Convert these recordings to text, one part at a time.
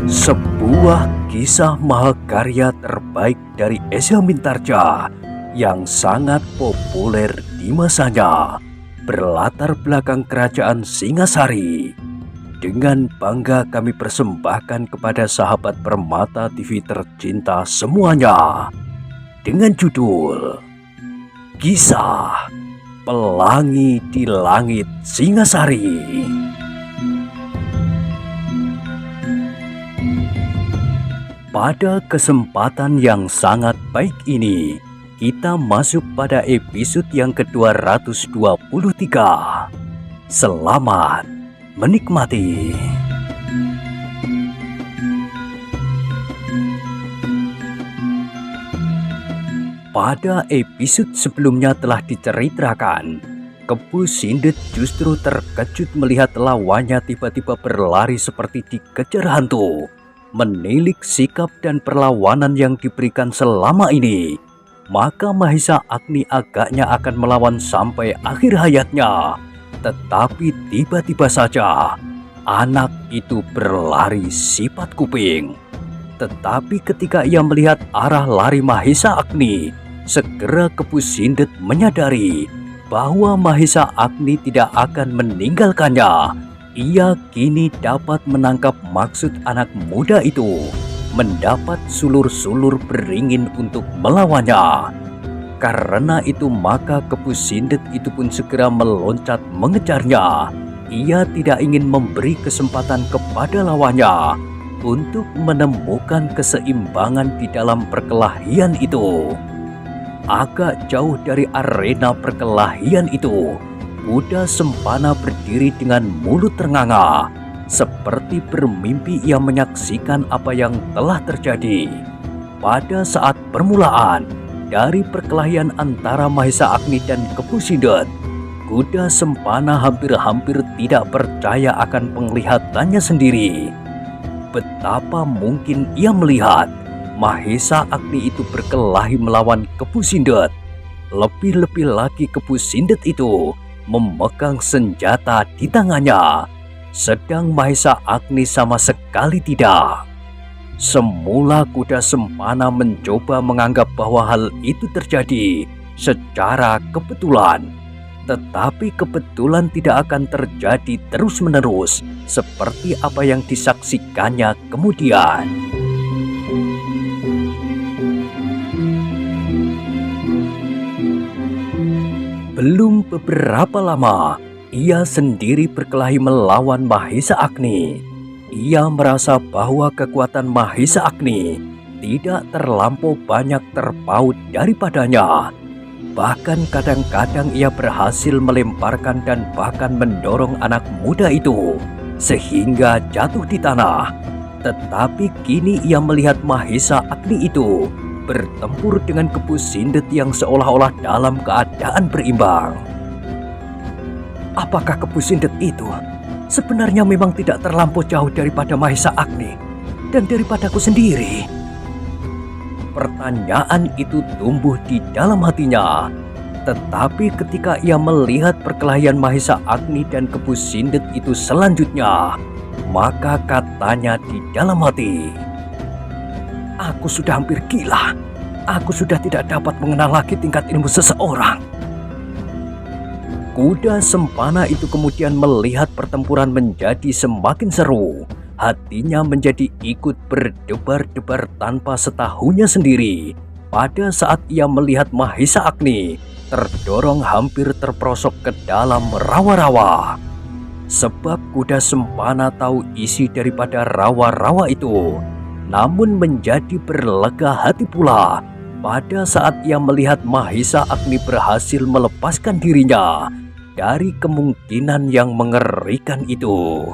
Sebuah kisah mahakarya terbaik dari Esa Mintarja yang sangat populer di masanya, berlatar belakang kerajaan Singasari. Dengan bangga kami persembahkan kepada sahabat Permata TV tercinta semuanya dengan judul Kisah Pelangi di Langit Singasari. Pada kesempatan yang sangat baik ini, kita masuk pada episode yang ke-223. Selamat menikmati. Pada episode sebelumnya telah diceritakan, Kepu Sindet justru terkejut melihat lawannya tiba-tiba berlari seperti dikejar hantu. Menilik sikap dan perlawanan yang diberikan selama ini, maka Mahisa Agni agaknya akan melawan sampai akhir hayatnya. Tetapi tiba-tiba saja anak itu berlari sifat kuping. Tetapi ketika ia melihat arah lari Mahisa Agni, segera Kepu Sindet menyadari bahwa Mahisa Agni tidak akan meninggalkannya. Ia kini dapat menangkap maksud anak muda itu, mendapat sulur-sulur beringin untuk melawannya. Karena itu maka Kepu Sindet itu pun segera meloncat mengejarnya. Ia tidak ingin memberi kesempatan kepada lawannya untuk menemukan keseimbangan di dalam perkelahian itu. Agak jauh dari arena perkelahian itu, kuda Sempana berdiri dengan mulut ternganga, seperti bermimpi ia menyaksikan apa yang telah terjadi. Pada saat permulaan dari perkelahian antara Mahisa Agni dan Kepu Sindet, kuda Sempana hampir-hampir tidak percaya akan penglihatannya sendiri. Betapa mungkin ia melihat Mahisa Agni itu berkelahi melawan Kepu Sindet. Lebih-lebih lagi Kepu Sindet itu memegang senjata di tangannya, sedang Mahisa Agni sama sekali tidak. Semula kuda Sempana mencoba menganggap bahwa hal itu terjadi secara kebetulan, tetapi kebetulan tidak akan terjadi terus-menerus seperti apa yang disaksikannya kemudian. Belum beberapa lama, ia sendiri berkelahi melawan Mahisa Agni. Ia merasa bahwa kekuatan Mahisa Agni tidak terlampau banyak terpaut daripadanya. Bahkan kadang-kadang ia berhasil melemparkan dan bahkan mendorong anak muda itu sehingga jatuh di tanah. Tetapi kini ia melihat Mahisa Agni itu bertempur dengan Kepu Sindet yang seolah-olah dalam keadaan berimbang. Apakah Kepu Sindet itu sebenarnya memang tidak terlampau jauh daripada Mahisa Agni dan daripadaku sendiri? Pertanyaan itu tumbuh di dalam hatinya. Tetapi ketika ia melihat perkelahian Mahisa Agni dan Kepu Sindet itu selanjutnya, maka katanya di dalam hati, "Aku sudah hampir gila. Aku sudah tidak dapat mengenal lagi tingkat ilmu seseorang." Kuda Sempana itu kemudian melihat pertempuran menjadi semakin seru. Hatinya menjadi ikut berdebar-debar tanpa setahunya sendiri. Pada saat ia melihat Mahisa Agni terdorong hampir terperosok ke dalam rawa-rawa. Sebab kuda Sempana tahu isi daripada rawa-rawa itu. Namun menjadi berlega hati pula pada saat ia melihat Mahisa Agni berhasil melepaskan dirinya dari kemungkinan yang mengerikan itu.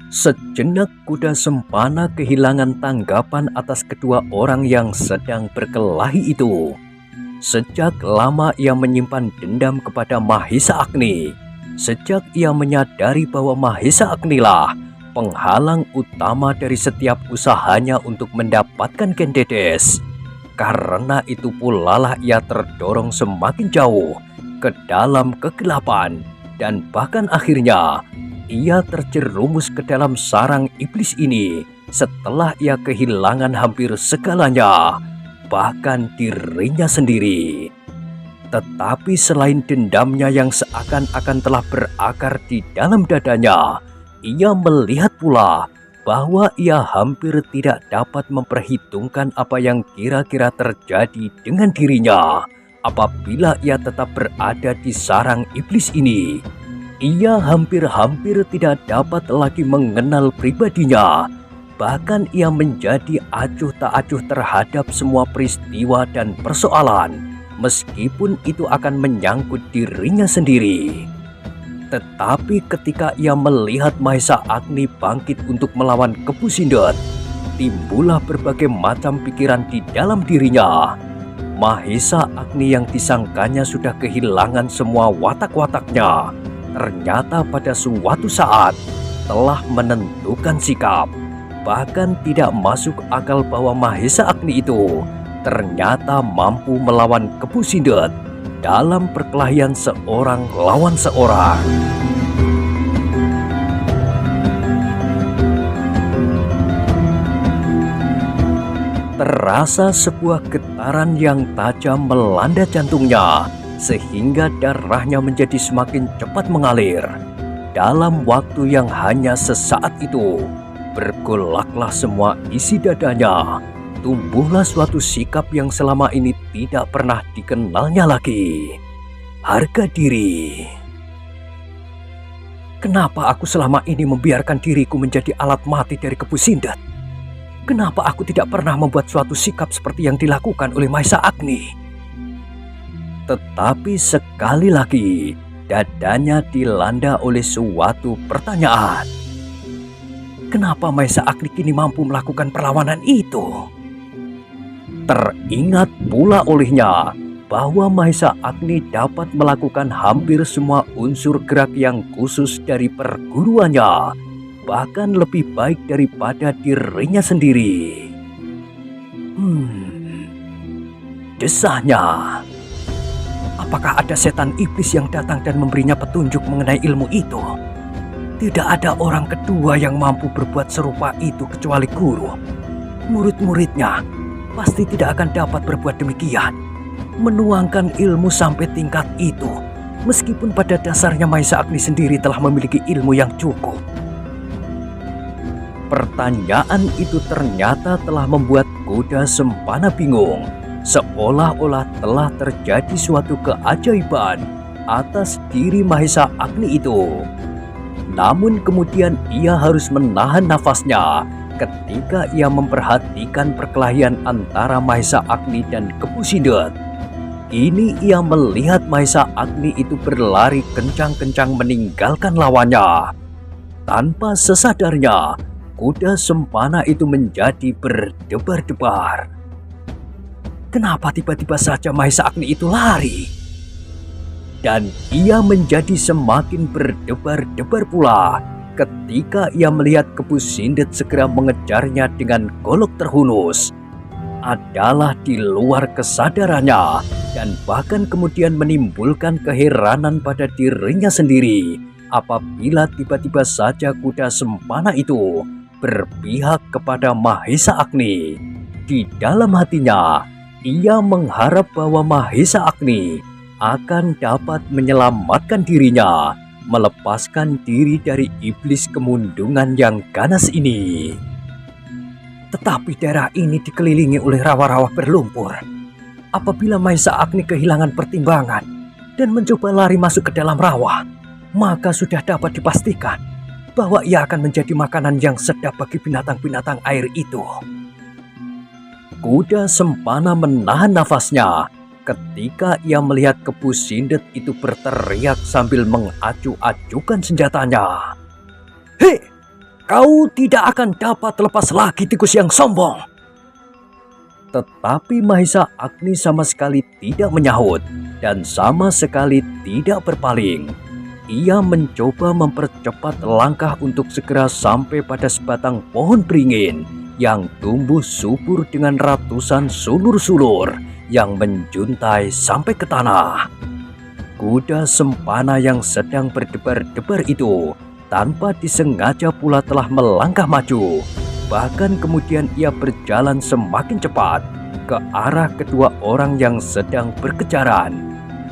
Sejenak kuda Sempana kehilangan tanggapan atas kedua orang yang sedang berkelahi itu. Sejak lama ia menyimpan dendam kepada Mahisa Agni. Sejak ia menyadari bahwa Mahisa Agni lah penghalang utama dari setiap usahanya untuk mendapatkan Gendedes. Karena itu pula lah ia terdorong semakin jauh ke dalam kegelapan dan bahkan akhirnya ia terjerumus ke dalam sarang iblis ini setelah ia kehilangan hampir segalanya, bahkan dirinya sendiri. Tetapi selain dendamnya yang seakan-akan telah berakar di dalam dadanya, ia melihat pula bahwa ia hampir tidak dapat memperhitungkan apa yang kira-kira terjadi dengan dirinya apabila ia tetap berada di sarang iblis ini. Ia hampir-hampir tidak dapat lagi mengenal pribadinya. Bahkan ia menjadi acuh tak acuh terhadap semua peristiwa dan persoalan, meskipun itu akan menyangkut dirinya sendiri. Tetapi ketika ia melihat Mahesa Agni bangkit untuk melawan Kepu Sindet, timbullah berbagai macam pikiran di dalam dirinya. Mahesa Agni yang disangkanya sudah kehilangan semua watak-wataknya, ternyata pada suatu saat telah menentukan sikap. Bahkan tidak masuk akal bahwa Mahesa Agni itu ternyata mampu melawan Kepu Sindet dalam perkelahian seorang lawan seorang. Terasa sebuah getaran yang tajam melanda jantungnya, sehingga darahnya menjadi semakin cepat mengalir. Dalam waktu yang hanya sesaat itu, bergolaklah semua isi dadanya. Tumbuhlah suatu sikap yang selama ini tidak pernah dikenalnya lagi. Harga diri. Kenapa aku selama ini membiarkan diriku menjadi alat mati dari Kepu Sindet? Kenapa aku tidak pernah membuat suatu sikap seperti yang dilakukan oleh Mahesa Agni? Tetapi sekali lagi, dadanya dilanda oleh suatu pertanyaan. Kenapa Mahesa Agni kini mampu melakukan perlawanan itu? Teringat pula olehnya bahwa Mahesa Agni dapat melakukan hampir semua unsur gerak yang khusus dari perguruannya, bahkan lebih baik daripada dirinya sendiri. Desahnya. Apakah ada setan iblis yang datang dan memberinya petunjuk mengenai ilmu itu? Tidak ada orang kedua yang mampu berbuat serupa itu kecuali guru. Murid-muridnya pasti tidak akan dapat berbuat demikian, menuangkan ilmu sampai tingkat itu, meskipun pada dasarnya Mahesa Agni sendiri telah memiliki ilmu yang cukup. Pertanyaan itu ternyata telah membuat Kuda Sempana bingung, seolah-olah telah terjadi suatu keajaiban atas diri Mahesa Agni itu. Namun kemudian ia harus menahan nafasnya ketika ia memperhatikan perkelahian antara Mahesa Agni dan Kepu Sindet. Kini ia melihat Mahesa Agni itu berlari kencang-kencang meninggalkan lawannya. Tanpa sesadarnya, Kuda Sempana itu menjadi berdebar-debar. Kenapa tiba-tiba saja Mahesa Agni itu lari? Dan ia menjadi semakin berdebar-debar pula ketika ia melihat Kepu Sindet segera mengejarnya dengan golok terhunus. Adalah di luar kesadarannya dan bahkan kemudian menimbulkan keheranan pada dirinya sendiri apabila tiba-tiba saja Kuda Sempana itu berpihak kepada Mahesa Agni. Di dalam hatinya, ia mengharap bahwa Mahesa Agni akan dapat menyelamatkan dirinya, melepaskan diri dari iblis kemundungan yang ganas ini. Tetapi daerah ini dikelilingi oleh rawa-rawa berlumpur. Apabila Mahesa Agni kehilangan pertimbangan dan mencoba lari masuk ke dalam rawa, maka sudah dapat dipastikan bahwa ia akan menjadi makanan yang sedap bagi binatang-binatang air itu. Kuda Sempana menahan nafasnya ketika ia melihat Kepu Sindet itu berteriak sambil mengacu-acukan senjatanya. "Hei, kau tidak akan dapat lepas lagi, tikus yang sombong!" Tetapi Mahesa Agni sama sekali tidak menyahut dan sama sekali tidak berpaling. Ia mencoba mempercepat langkah untuk segera sampai pada sebatang pohon beringin yang tumbuh subur dengan ratusan sulur-sulur yang menjuntai sampai ke tanah. Kuda Sempana yang sedang berdebar-debar itu tanpa disengaja pula telah melangkah maju. Bahkan kemudian ia berjalan semakin cepat ke arah kedua orang yang sedang berkejaran.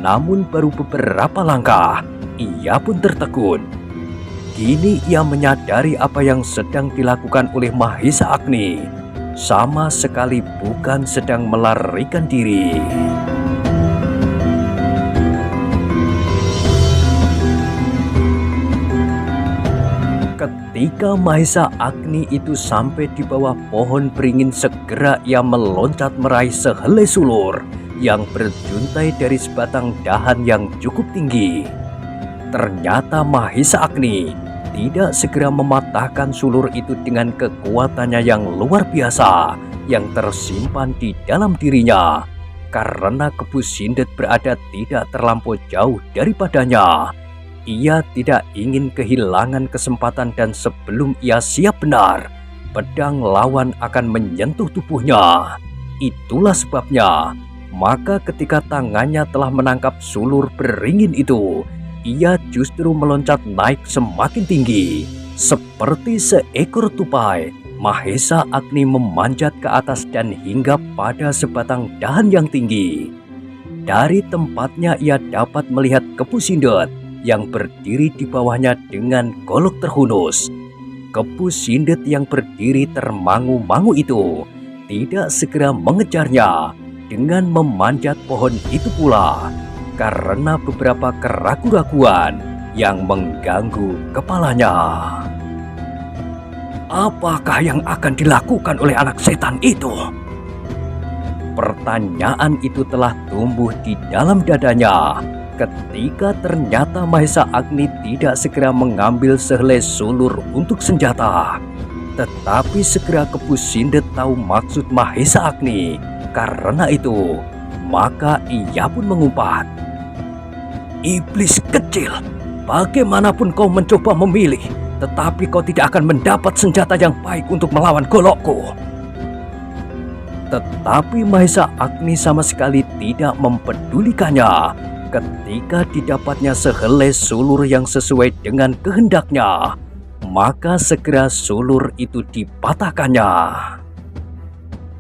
Namun baru beberapa langkah, ia pun tertegun. Kini ia menyadari apa yang sedang dilakukan oleh Mahesa Agni sama sekali bukan sedang melarikan diri. Ketika Mahesa Agni itu sampai di bawah pohon beringin, segera ia meloncat meraih sehelai sulur yang berjuntai dari sebatang dahan yang cukup tinggi. Ternyata Mahesa Agni tidak segera mematahkan sulur itu dengan kekuatannya yang luar biasa yang tersimpan di dalam dirinya. Karena Kebu Sindet berada tidak terlampau jauh daripadanya, ia tidak ingin kehilangan kesempatan, dan sebelum ia siap benar, pedang lawan akan menyentuh tubuhnya. Itulah sebabnya, maka ketika tangannya telah menangkap sulur beringin itu, ia justru meloncat naik semakin tinggi. Seperti seekor tupai, Mahesa Agni memanjat ke atas dan hinggap pada sebatang dahan yang tinggi. Dari tempatnya ia dapat melihat Kebu Sindet yang berdiri di bawahnya dengan golok terhunus. Kebu Sindet yang berdiri termangu-mangu itu tidak segera mengejarnya dengan memanjat pohon itu pula, karena beberapa keraguan-raguan yang mengganggu kepalanya. Apakah yang akan dilakukan oleh anak setan itu? Pertanyaan itu telah tumbuh di dalam dadanya ketika ternyata Mahesa Agni tidak segera mengambil sehelai sulur untuk senjata. Tetapi segera Kebu Sindet tahu maksud Mahesa Agni. Karena itu, maka ia pun mengumpat. Iblis kecil, bagaimanapun kau mencoba memilih, tetapi kau tidak akan mendapat senjata yang baik untuk melawan golokku. Tetapi Mahesa Agni sama sekali tidak mempedulikannya ketika didapatnya sehelai sulur yang sesuai dengan kehendaknya. Maka segera sulur itu dipatahkannya.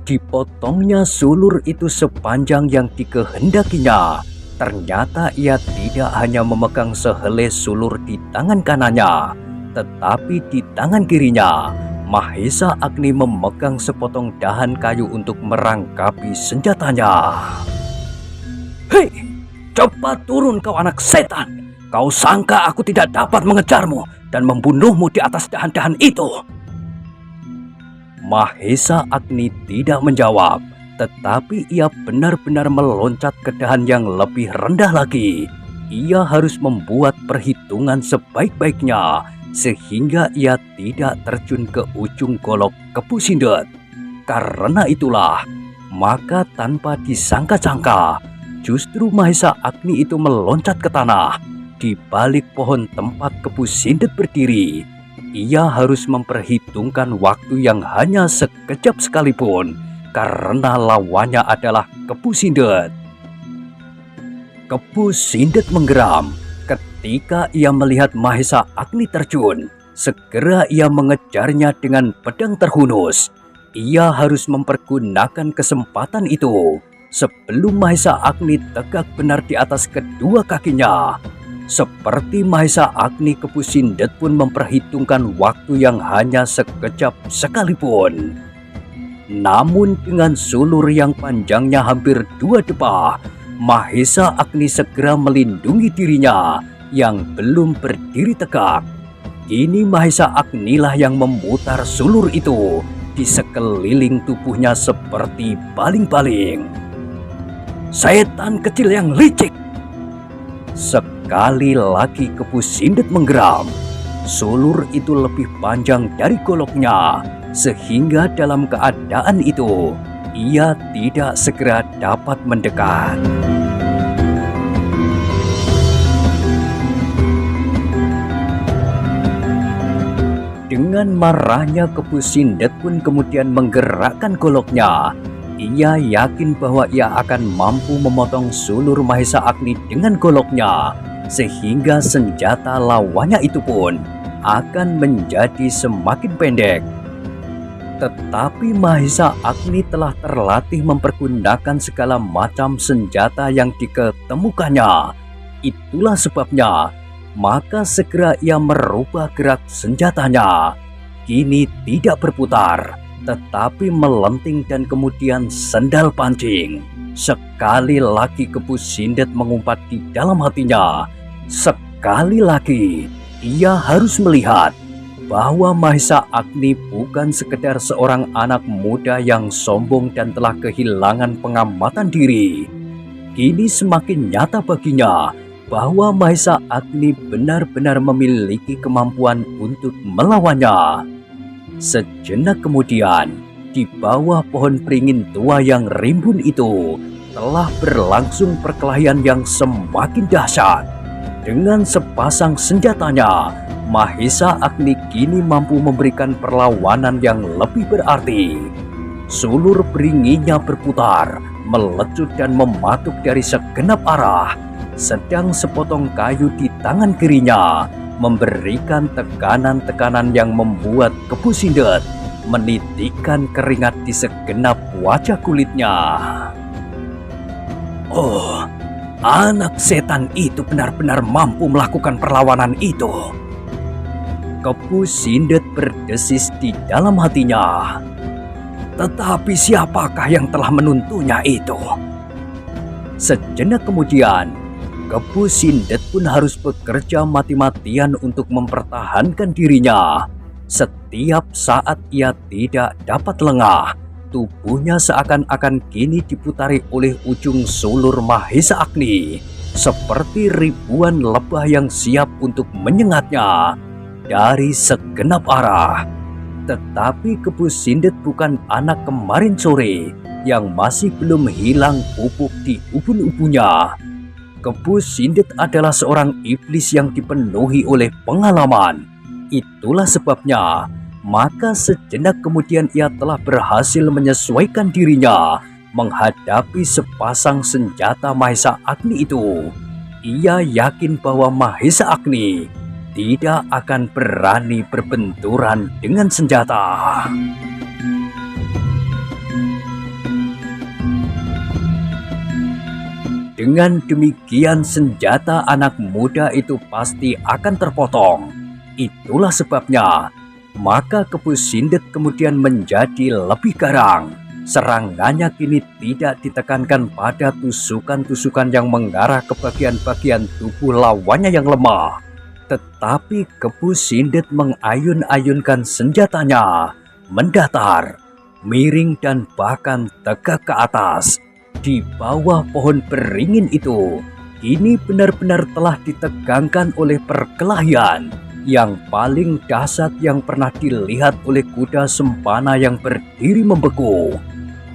Dipotongnya sulur itu sepanjang yang dikehendakinya. Ternyata ia tidak hanya memegang sehelai sulur di tangan kanannya, tetapi di tangan kirinya Mahesa Agni memegang sepotong dahan kayu untuk merangkapi senjatanya. Hei, cepat turun kau anak setan! Kau sangka aku tidak dapat mengejarmu dan membunuhmu di atas dahan-dahan itu? Mahesa Agni tidak menjawab, tetapi ia benar-benar meloncat ke dahan yang lebih rendah lagi. Ia harus membuat perhitungan sebaik-baiknya sehingga ia tidak terjun ke ujung golok Kebu Sindet. Karena itulah, maka tanpa disangka-sangka, justru Mahesa Agni itu meloncat ke tanah di balik pohon tempat Kebu Sindet berdiri. Ia harus memperhitungkan waktu yang hanya sekejap sekalipun, karena lawannya adalah Kebu Sindet. Kebu Sindet menggeram ketika ia melihat Mahesa Agni terjun. Segera ia mengejarnya dengan pedang terhunus. Ia harus mempergunakan kesempatan itu sebelum Mahesa Agni tegak benar di atas kedua kakinya. Seperti Mahesa Agni, Kebu Sindet pun memperhitungkan waktu yang hanya sekejap sekalipun. Namun dengan sulur yang panjangnya hampir 2 depah, Mahesa Agni segera melindungi dirinya yang belum berdiri tegak. Kini Mahesa Agni lah yang memutar sulur itu di sekeliling tubuhnya seperti baling-baling. Setan kecil yang licik! Sekali lagi Kebu Sindet menggeram. Sulur itu lebih panjang dari goloknya, sehingga dalam keadaan itu ia tidak segera dapat mendekat. Dengan marahnya Kebu Sindet pun kemudian menggerakkan goloknya. Ia yakin bahwa ia akan mampu memotong sulur Mahesa Agni dengan goloknya, sehingga senjata lawannya itu pun akan menjadi semakin pendek. Tetapi Mahesa Agni telah terlatih mempergunakan segala macam senjata yang diketemukannya. Itulah sebabnya, maka segera ia merubah gerak senjatanya. Kini tidak berputar, tetapi melenting dan kemudian sendal pancing. Sekali lagi Kepu Sindet mengumpat di dalam hatinya. Sekali lagi, ia harus melihat bahwa Mahesa Agni bukan sekedar seorang anak muda yang sombong dan telah kehilangan pengamatan diri. Kini semakin nyata baginya bahwa Mahesa Agni benar-benar memiliki kemampuan untuk melawannya. Sejenak kemudian, di bawah pohon beringin tua yang rimbun itu, telah berlangsung perkelahian yang semakin dahsyat. Dengan sepasang senjatanya, Mahesa Agni kini mampu memberikan perlawanan yang lebih berarti. Sulur beringinnya berputar, melecut dan mematuk dari segenap arah. Sedang sepotong kayu di tangan kirinya memberikan tekanan-tekanan yang membuat Kepu Sindet menitikkan keringat di segenap wajah kulitnya. Oh, anak setan itu benar-benar mampu melakukan perlawanan itu. Kepu Sindet berdesis di dalam hatinya. Tetapi siapakah yang telah menuntunnya itu? Sejenak kemudian, Kepu Sindet pun harus bekerja mati-matian untuk mempertahankan dirinya. Setiap saat ia tidak dapat lengah. Tubuhnya seakan-akan kini diputari oleh ujung sulur Mahesa Agni, seperti ribuan lebah yang siap untuk menyengatnya dari segenap arah. Tetapi Kepu Sindet bukan anak kemarin sore yang masih belum hilang pupuk di ubun-ubunnya. Kepu Sindet adalah seorang iblis yang dipenuhi oleh pengalaman. Itulah sebabnya, maka sejenak kemudian ia telah berhasil menyesuaikan dirinya menghadapi sepasang senjata Mahesa Agni itu. Ia yakin bahwa Mahesa Agni tidak akan berani berbenturan dengan senjata. Dengan demikian senjata anak muda itu pasti akan terpotong. Itulah sebabnya, maka Kepu Sindet kemudian menjadi lebih garang. Serangannya kini tidak ditekankan pada tusukan-tusukan yang mengarah ke bagian-bagian tubuh lawannya yang lemah. Tetapi Kepu Sindet mengayun-ayunkan senjatanya, mendatar, miring dan bahkan tegak ke atas. Di bawah pohon beringin itu, kini benar-benar telah ditegangkan oleh perkelahian yang paling dahsyat yang pernah dilihat oleh kuda sempana yang berdiri membeku.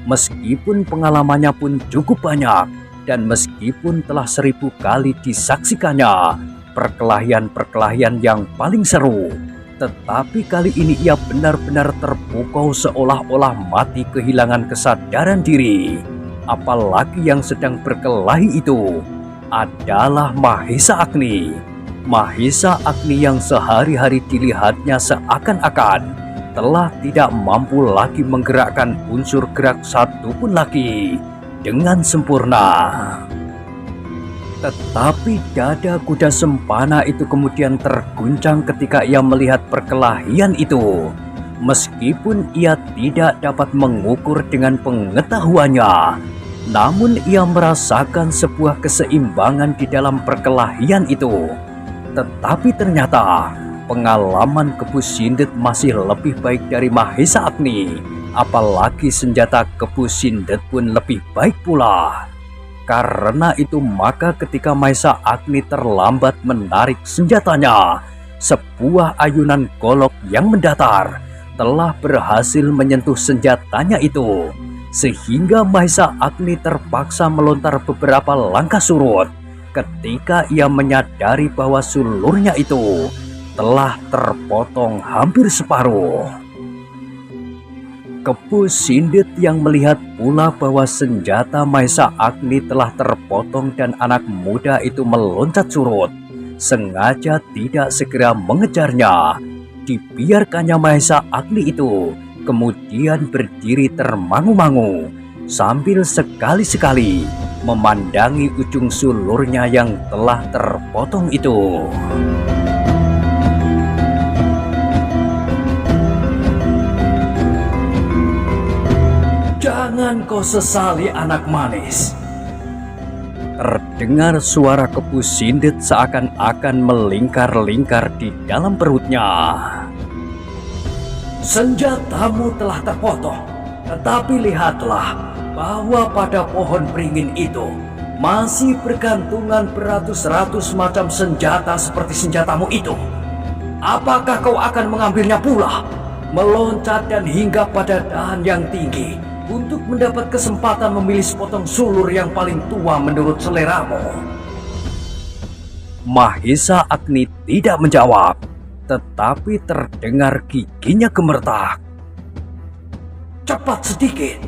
Meskipun pengalamannya pun cukup banyak, dan meskipun telah 1000 kali disaksikannya perkelahian-perkelahian yang paling seru, tetapi kali ini ia benar-benar terpukau seolah-olah mati kehilangan kesadaran diri. Apalagi yang sedang berkelahi itu adalah Mahesa Agni. Mahesa Agni yang sehari-hari dilihatnya seakan-akan telah tidak mampu lagi menggerakkan unsur gerak satu pun lagi dengan sempurna. Tetapi dada kuda sempana itu kemudian terguncang ketika ia melihat perkelahian itu. Meskipun ia tidak dapat mengukur dengan pengetahuannya, namun ia merasakan sebuah keseimbangan di dalam perkelahian itu. Tetapi ternyata pengalaman Kepu Sindet masih lebih baik dari Mahesa Agni. Apalagi senjata Kepu Sindet pun lebih baik pula. Karena itu maka ketika Mahesa Agni terlambat menarik senjatanya, sebuah ayunan golok yang mendatar telah berhasil menyentuh senjatanya itu, sehingga Mahesa Agni terpaksa melontar beberapa langkah surut ketika ia menyadari bahwa sulurnya itu telah terpotong hampir separuh. Kepu Sindet yang melihat pula bahwa senjata Mahesa Agni telah terpotong dan anak muda itu meloncat surut, sengaja tidak segera mengejarnya. Dibiarkannya Mahesa Agni itu kemudian berdiri termangu-mangu sambil sekali-sekali memandangi ujung sulurnya yang telah terpotong itu. "Jangan kau sesali, anak manis." Terdengar suara Kepu Sindet seakan-akan melingkar-lingkar di dalam perutnya. "Senjatamu telah terpotong, tetapi lihatlah bahwa pada pohon beringin itu masih bergantungan beratus-ratus macam senjata seperti senjatamu itu. Apakah kau akan mengambilnya pula, meloncat dan hinggap pada dahan yang tinggi untuk mendapat kesempatan memilih sepotong sulur yang paling tua menurut seleramu?" Mahesa Agni tidak menjawab, tetapi terdengar giginya gemetar. "Cepat sedikit,"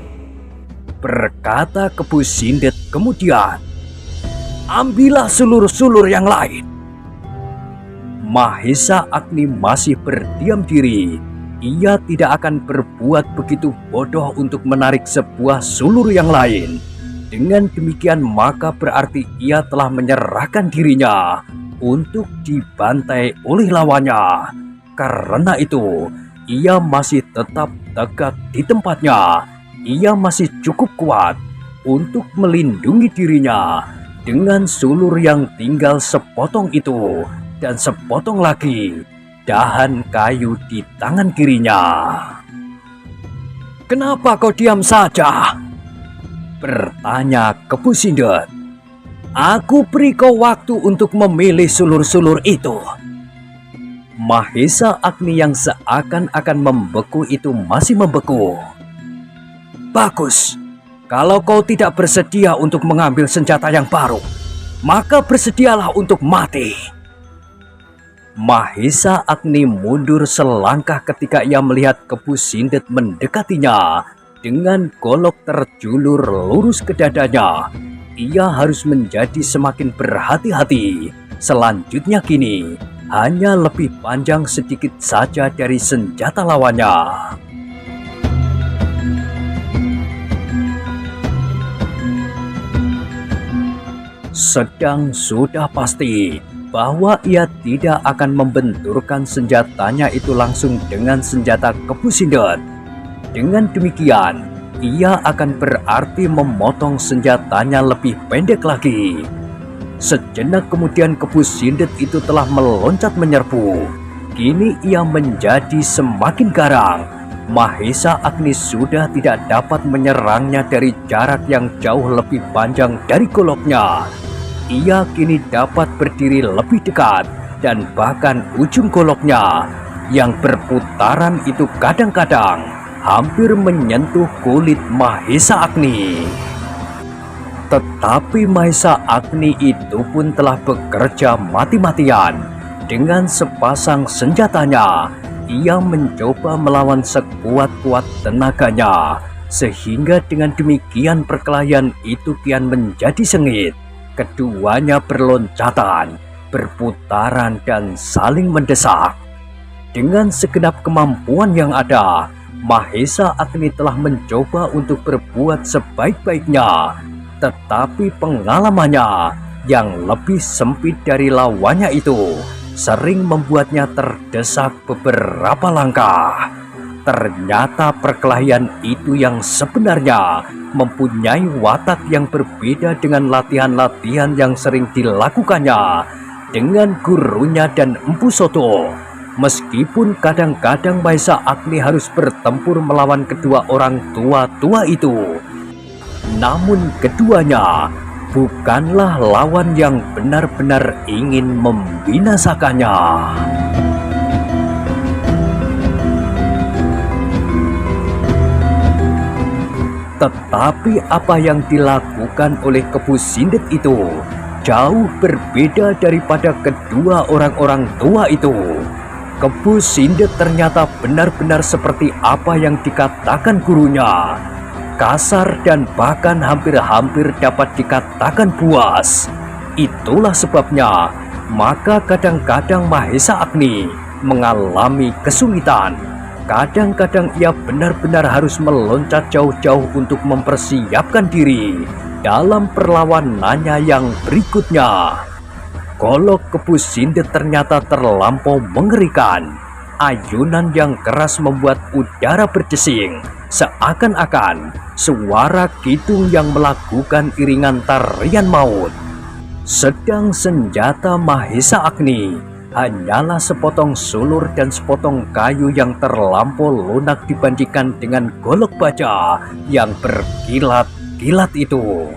berkata Kepu Sindet kemudian. "Ambillah sulur-sulur yang lain." Mahesa Agni masih berdiam diri. Ia tidak akan berbuat begitu bodoh untuk menarik sebuah sulur yang lain. Dengan demikian maka berarti ia telah menyerahkan dirinya untuk dibantai oleh lawannya. Karena itu, ia masih tetap tegak di tempatnya. Ia masih cukup kuat untuk melindungi dirinya dengan sulur yang tinggal sepotong itu dan sepotong lagi dahan kayu di tangan kirinya. "Kenapa kau diam saja?" bertanya Kepu Sindet. "Aku beri kau waktu untuk memilih sulur-sulur itu." Mahesa Agni yang seakan-akan membeku itu masih membeku. "Bagus, kalau kau tidak bersedia untuk mengambil senjata yang baru, maka bersedialah untuk mati." Mahesa Agni mundur selangkah ketika ia melihat Kepu Sindet mendekatinya. Dengan golok terjulur lurus ke dadanya, ia harus menjadi semakin berhati-hati. Selanjutnya kini hanya lebih panjang sedikit saja dari senjata lawannya. Sedang sudah pasti bahwa ia tidak akan membenturkan senjatanya itu langsung dengan senjata Kepu Sindet. Dengan demikian, ia akan berarti memotong senjatanya lebih pendek lagi. Sejenak kemudian Kepu Sindet itu telah meloncat menyerbu. Kini ia menjadi semakin garang. Mahesa Agni sudah tidak dapat menyerangnya dari jarak yang jauh lebih panjang dari goloknya. Ia kini dapat berdiri lebih dekat dan bahkan ujung goloknya yang berputaran itu kadang-kadang hampir menyentuh kulit Mahesa Agni. Tetapi Mahesa Agni itu pun telah bekerja mati-matian. Dengan sepasang senjatanya, ia mencoba melawan sekuat-kuat tenaganya, sehingga dengan demikian perkelahian itu kian menjadi sengit. Keduanya berloncatan, berputaran dan saling mendesak. Dengan segenap kemampuan yang ada, Mahesa Agni telah mencoba untuk berbuat sebaik-baiknya, tetapi pengalamannya yang lebih sempit dari lawannya itu sering membuatnya terdesak beberapa langkah. Ternyata perkelahian itu yang sebenarnya mempunyai watak yang berbeda dengan latihan-latihan yang sering dilakukannya dengan gurunya dan Empu Soto. Meskipun kadang-kadang Mahesa Agni harus bertempur melawan kedua orang tua-tua itu, namun keduanya bukanlah lawan yang benar-benar ingin membinasakannya. Tetapi apa yang dilakukan oleh Kepu Sindet itu jauh berbeda daripada kedua orang-orang tua itu. Kepu Sindet ternyata benar-benar seperti apa yang dikatakan gurunya. Kasar dan bahkan hampir-hampir dapat dikatakan buas. Itulah sebabnya maka kadang-kadang Mahesa Agni mengalami kesulitan. Kadang-kadang ia benar-benar harus meloncat jauh-jauh untuk mempersiapkan diri dalam perlawanannya yang berikutnya. Golok Kepu Sindet ternyata terlampau mengerikan. Ayunan yang keras membuat udara berdesing, seakan-akan suara kidung yang melakukan iringan tarian maut. Sedang senjata Mahesa Agni hanyalah sepotong sulur dan sepotong kayu yang terlampau lunak dibandingkan dengan golok baja yang berkilat-kilat itu.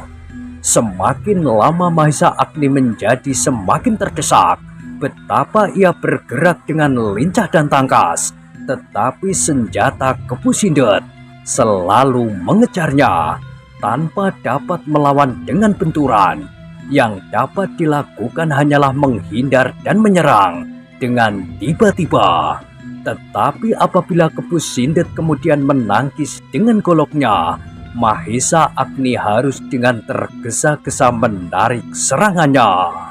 Semakin lama Mahesa Agni menjadi semakin terdesak. Betapa ia bergerak dengan lincah dan tangkas, tetapi senjata Kepu Sindet selalu mengejarnya tanpa dapat melawan dengan benturan. Yang dapat dilakukan hanyalah menghindar dan menyerang dengan tiba-tiba. Tetapi apabila Kepu Sindet kemudian menangkis dengan goloknya, Mahesa Agni harus dengan tergesa-gesa menarik serangannya.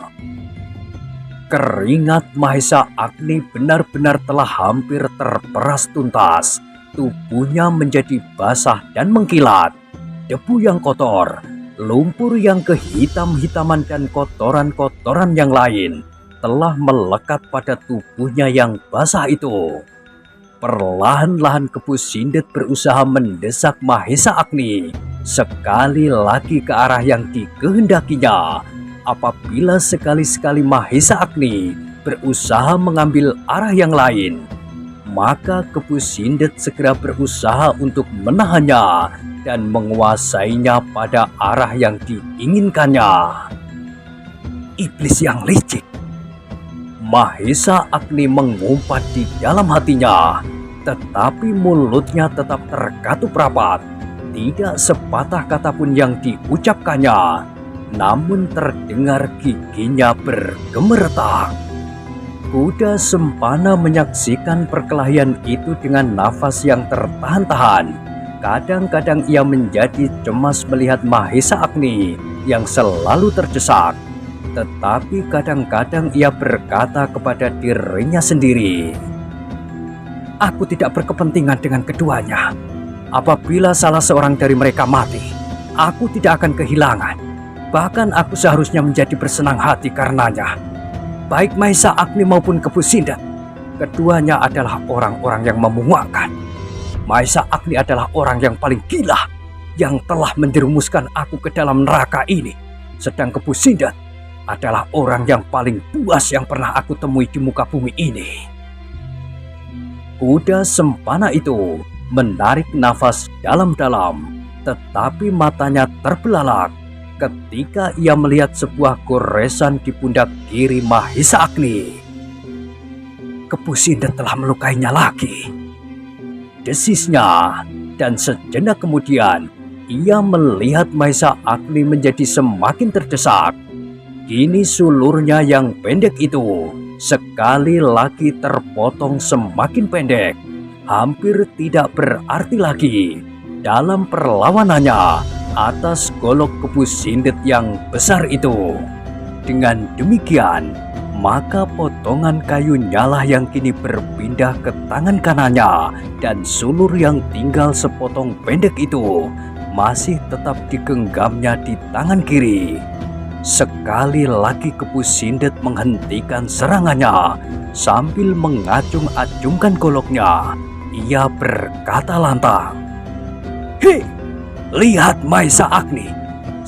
Keringat Mahesa Agni benar-benar telah hampir terperas tuntas. Tubuhnya menjadi basah dan mengkilat. Debu yang kotor, lumpur yang kehitam-hitaman dan kotoran-kotoran yang lain telah melekat pada tubuhnya yang basah itu. Perlahan-lahan Kepu Sindet berusaha mendesak Mahesa Agni sekali lagi ke arah yang dikehendakinya. Apabila sekali-sekali Mahesa Agni berusaha mengambil arah yang lain, maka Kepu Sindet segera berusaha untuk menahannya dan menguasainya pada arah yang diinginkannya. Iblis yang licik! Mahesa Agni mengumpat di dalam hatinya, tetapi mulutnya tetap terkatup rapat. Tidak sepatah kata pun yang diucapkannya. Namun terdengar giginya bergemeretak. Kuda Sempana menyaksikan perkelahian itu dengan nafas yang tertahan-tahan. Kadang-kadang ia menjadi cemas melihat Mahesa Agni yang selalu terdesak. Tetapi kadang-kadang ia berkata kepada dirinya sendiri, "Aku tidak berkepentingan dengan keduanya. Apabila salah seorang dari mereka mati, aku tidak akan kehilangan. Bahkan aku seharusnya menjadi bersenang hati karenanya. Baik Mahesa Agni maupun Kepu Sindet, keduanya adalah orang-orang yang memuakkan. Mahesa Agni adalah orang yang paling gila yang telah menjerumuskan aku ke dalam neraka ini. Sedang Kepu Sindet adalah orang yang paling puas yang pernah aku temui di muka bumi ini." Kuda Sempana itu menarik nafas dalam-dalam, tetapi matanya terbelalak ketika ia melihat sebuah goresan di pundak kiri Mahesa Agni. "Kepu Sindet telah melukainya lagi," desisnya, dan sejenak kemudian ia melihat Mahesa Agni menjadi semakin terdesak. Kini sulurnya yang pendek itu sekali lagi terpotong semakin pendek, hampir tidak berarti lagi dalam perlawanannya atas golok Kepu Sindet yang besar itu. Dengan demikian, maka potongan kayu nyala yang kini berpindah ke tangan kanannya dan sulur yang tinggal sepotong pendek itu masih tetap digenggamnya di tangan kiri. Sekali lagi Kepu Sindet menghentikan serangannya sambil mengacung-acungkan goloknya. Ia berkata lantang, "Hei! Lihat Mahesa Agni,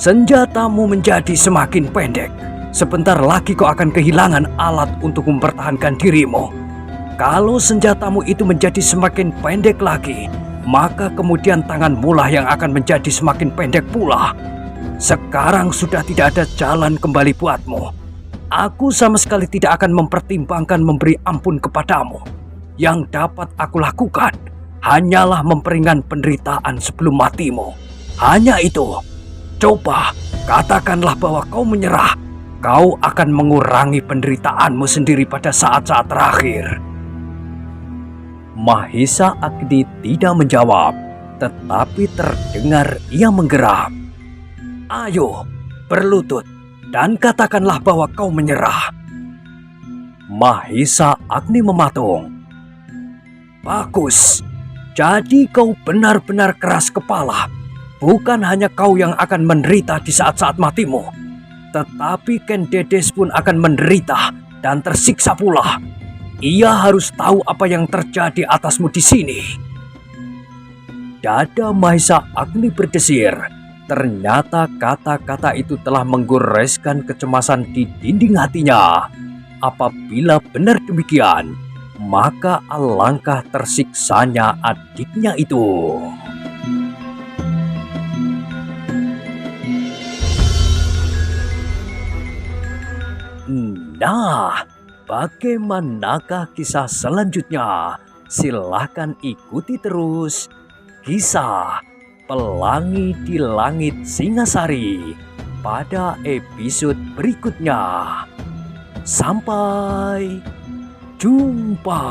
senjatamu menjadi semakin pendek. Sebentar lagi kau akan kehilangan alat untuk mempertahankan dirimu. Kalau senjatamu itu menjadi semakin pendek lagi, maka kemudian tanganmu lah yang akan menjadi semakin pendek pula. Sekarang sudah tidak ada jalan kembali buatmu. Aku sama sekali tidak akan mempertimbangkan memberi ampun kepadamu. Yang dapat aku lakukan hanyalah memperingan penderitaan sebelum matimu. Hanya itu. Coba katakanlah bahwa kau menyerah. Kau akan mengurangi penderitaanmu sendiri pada saat-saat terakhir." Mahesa Agni tidak menjawab, tetapi terdengar ia menggeram. "Ayo, berlutut dan katakanlah bahwa kau menyerah." Mahesa Agni mematung. Bagus. Jadi kau benar-benar keras kepala. Bukan hanya kau yang akan menderita di saat-saat matimu, tetapi Ken Dedes pun akan menderita dan tersiksa pula. Ia harus tahu apa yang terjadi atasmu di sini. Dada Mahesa Agni berdesir. Ternyata kata-kata itu telah menggoreskan kecemasan di dinding hatinya. Apabila benar demikian, maka alangkah tersiksanya adiknya itu. Nah, bagaimanakah kisah selanjutnya? Silahkan ikuti terus kisah Pelangi di Langit Singasari pada episode berikutnya. Sampai jumpa.